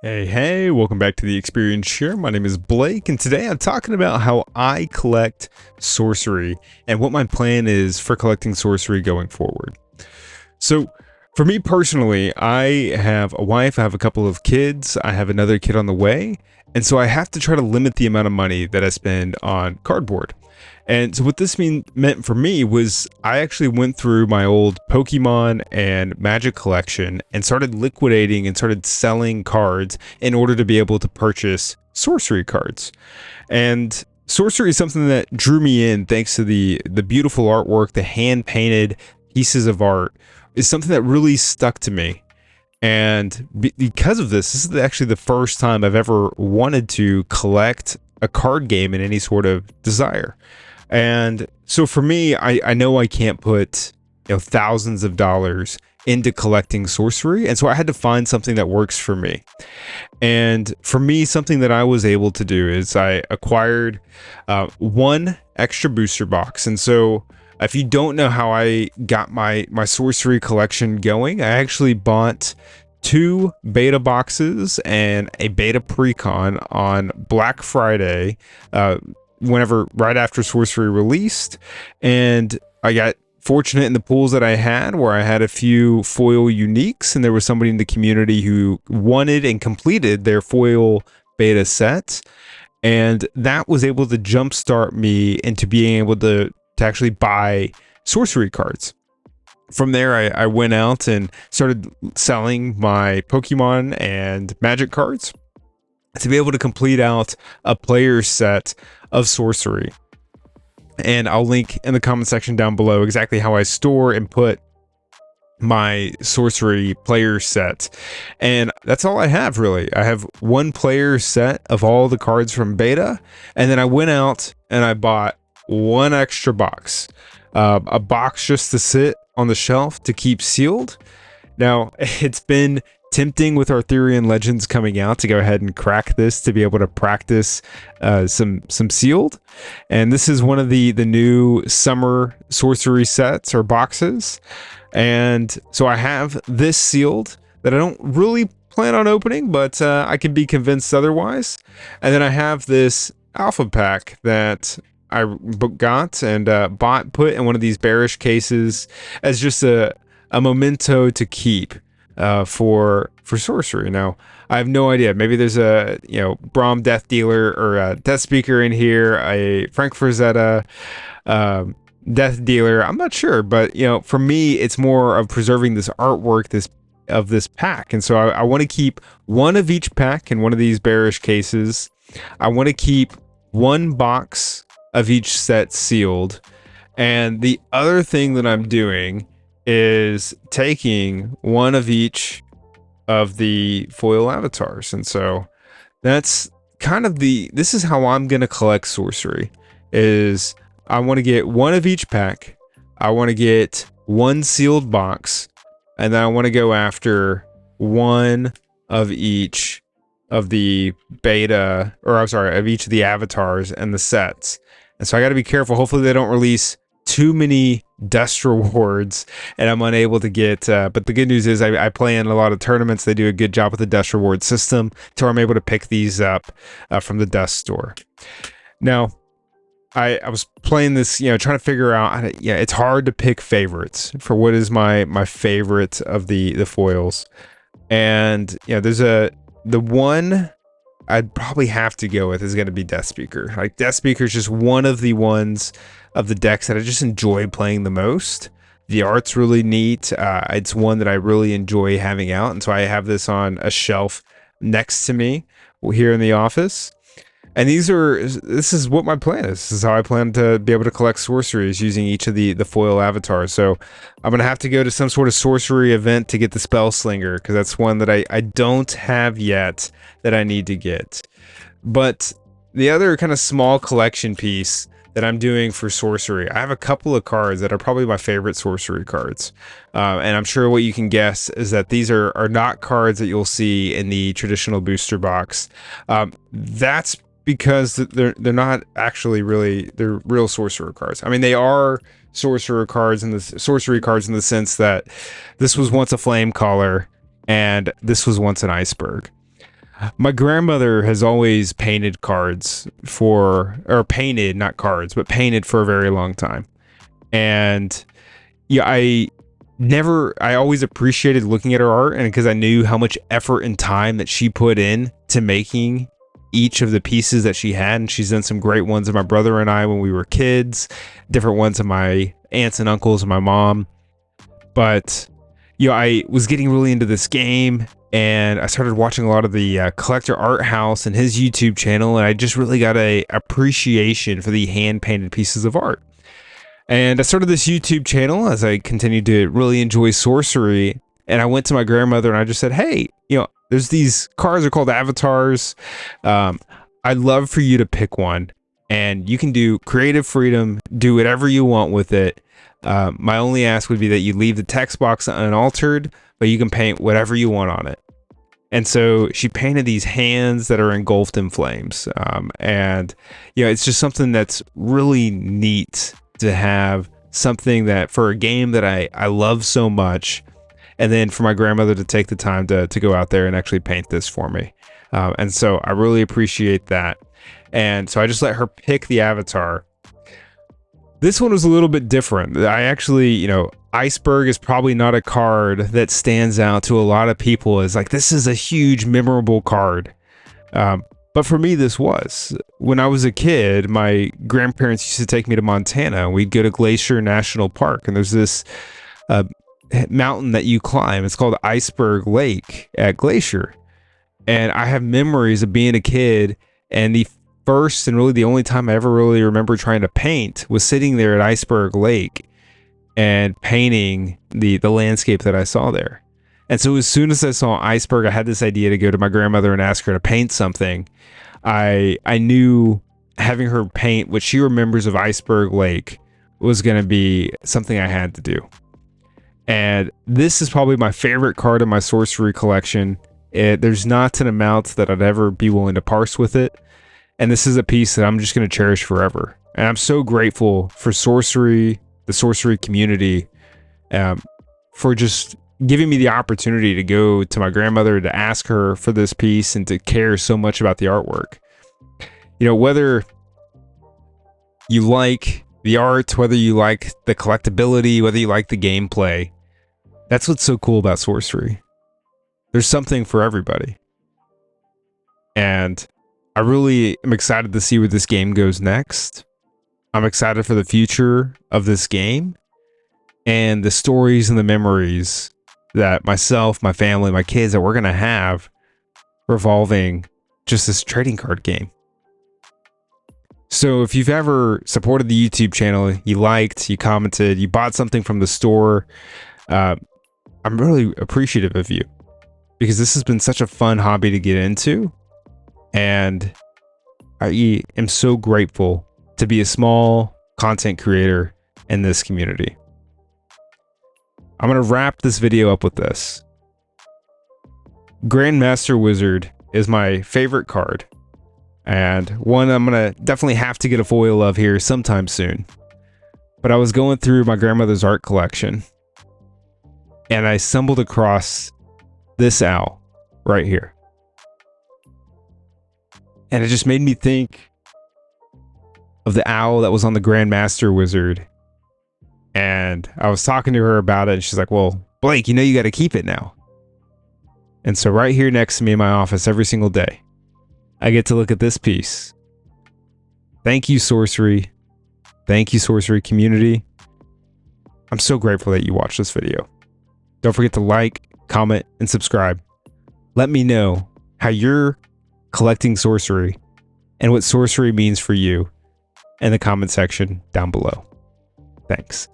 Hey, welcome back to the Experience Share. My name is Blake, and today I'm talking about how I collect sorcery and what my plan is for collecting sorcery going forward. So, for me personally, I have a wife, I have a couple of kids, I have another kid on the way, and so I have to try to limit the amount of money that I spend on cardboard. And so what this meant for me was I actually went through my old Pokemon and Magic collection and started liquidating and started selling cards in order to be able to purchase sorcery cards. And sorcery is something that drew me in thanks to the beautiful artwork, the hand painted pieces of art is something that really stuck to me. And because of this is actually the first time I've ever wanted to collect a card game in any sort of desire. And so for me, I know I can't put thousands of dollars into collecting sorcery, and so I had to find something that works for me. And for me, something that I was able to do is I acquired one extra booster box. And so if you don't know how I got my sorcery collection going, I actually bought two beta boxes and a beta precon on Black Friday, right after sorcery released, and I got fortunate in the pools that I had where I had a few foil uniques, and there was somebody in the community who wanted and completed their foil beta set, and that was able to jumpstart me into being able to actually buy sorcery cards. From there, I went out and started selling my Pokemon and Magic cards to be able to complete out a player set of sorcery. And I'll link in the comment section down below exactly how I store and put my sorcery player set. And that's all I have, really. I have one player set of all the cards from beta, and then I went out and I bought one extra box, a box just to sit on the shelf to keep sealed. Now, it's been tempting with Arthurian Legends coming out to go ahead and crack this to be able to practice some sealed. And this is one of the new summer sorcery sets or boxes. And so I have this sealed that I don't really plan on opening, but I can be convinced otherwise. And then I have this alpha pack that I got and put in one of these bearish cases as just a memento to keep for sorcery. Now, I have no idea. Maybe there's a Braum Death Dealer or a Death Speaker in here, a Frank Frazetta Death Dealer. I'm not sure, but for me, it's more of preserving this artwork of this pack, and so I want to keep one of each pack in one of these bearish cases. I want to keep one box of each set sealed, and the other thing that I'm doing is taking one of each of the foil avatars. And so that's kind of this is how I'm going to collect sorcery. Is I want to get one of each pack, I want to get one sealed box, and then I want to go after one of each of the beta, or I'm sorry, of each of the avatars and the sets. And so I got to be careful. Hopefully they don't release too many dust rewards and I'm unable to get, but the good news is I play in a lot of tournaments. They do a good job with the dust reward system to where I'm able to pick these up from the dust store. Now, I was playing this, trying to figure out, it's hard to pick favorites for what is my favorite of the foils. And, there's the one I'd probably have to go with is going to be Death Speaker. Like, Death Speaker is just one of the ones of the decks that I just enjoy playing the most. The art's really neat. It's one that I really enjoy having out, and so I have this on a shelf next to me here in the office. And this is what my plan is. This is how I plan to be able to collect sorceries using each of the foil avatars. So I'm going to have to go to some sort of sorcery event to get the Spell Slinger, because that's one that I don't have yet that I need to get. But the other kind of small collection piece that I'm doing for sorcery, I have a couple of cards that are probably my favorite sorcery cards. And I'm sure what you can guess is that these are not cards that you'll see in the traditional booster box. That's because they're not actually they're real sorcerer cards. I mean, they are sorcery cards in the sense that this was once a flame caller and this was once an iceberg. My grandmother has always painted cards or painted, not cards, but painted for a very long time. And yeah, I always appreciated looking at her art, and because I knew how much effort and time that she put in to making each of the pieces that she had. And she's done some great ones of my brother and I when we were kids, different ones of my aunts and uncles and my mom. But I was getting really into this game, and I started watching a lot of the Collector Art House and his YouTube channel, and I just really got a appreciation for the hand painted pieces of art. And I started this YouTube channel as I continued to really enjoy sorcery. And I went to my grandmother and I just said, hey, there's these cards are called avatars. I'd love for you to pick one, and you can do creative freedom, do whatever you want with it. My only ask would be that you leave the text box unaltered, but you can paint whatever you want on it. And so she painted these hands that are engulfed in flames. And it's just something that's really neat to have, something that for a game that I love so much, and then for my grandmother to take the time to go out there and actually paint this for me. And so I really appreciate that. And so I just let her pick the avatar. This one was a little bit different. I actually, Iceberg is probably not a card that stands out to a lot of people as like, this is a huge memorable card. But for me, this was. When I was a kid, my grandparents used to take me to Montana. We'd go to Glacier National Park, and there's this mountain that you climb. It's called Iceberg Lake at Glacier. And I have memories of being a kid, and the first and really the only time I ever really remember trying to paint was sitting there at Iceberg Lake and painting the landscape that I saw there. And so as soon as I saw Iceberg, I had this idea to go to my grandmother and ask her to paint something. I knew having her paint what she remembers of Iceberg Lake was going to be something I had to do. And this is probably my favorite card in my sorcery collection. There's not an amount that I'd ever be willing to parse with it. And this is a piece that I'm just going to cherish forever. And I'm so grateful for sorcery, the sorcery community, for just giving me the opportunity to go to my grandmother to ask her for this piece and to care so much about the artwork. Whether you like the art, whether you like the collectability, whether you like the gameplay, that's what's so cool about sorcery. There's something for everybody. And I really am excited to see where this game goes next. I'm excited for the future of this game and the stories and the memories that myself, my family, my kids, that we're going to have revolving just this trading card game. So if you've ever supported the YouTube channel, you liked, you commented, you bought something from the store, I'm really appreciative of you, because this has been such a fun hobby to get into. And I am so grateful to be a small content creator in this community. I'm going to wrap this video up with this. Grandmaster Wizard is my favorite card, and one I'm going to definitely have to get a foil of here sometime soon. But I was going through my grandmother's art collection, and I stumbled across this owl right here. And it just made me think of the owl that was on the Grandmaster Wizard. And I was talking to her about it, and she's like, well, Blake, you got to keep it now. And so right here next to me in my office every single day, I get to look at this piece. Thank you, Sorcery. Thank you, Sorcery community. I'm so grateful that you watched this video. Don't forget to like, comment, and subscribe. Let me know how you're collecting sorcery and what sorcery means for you in the comment section down below. Thanks.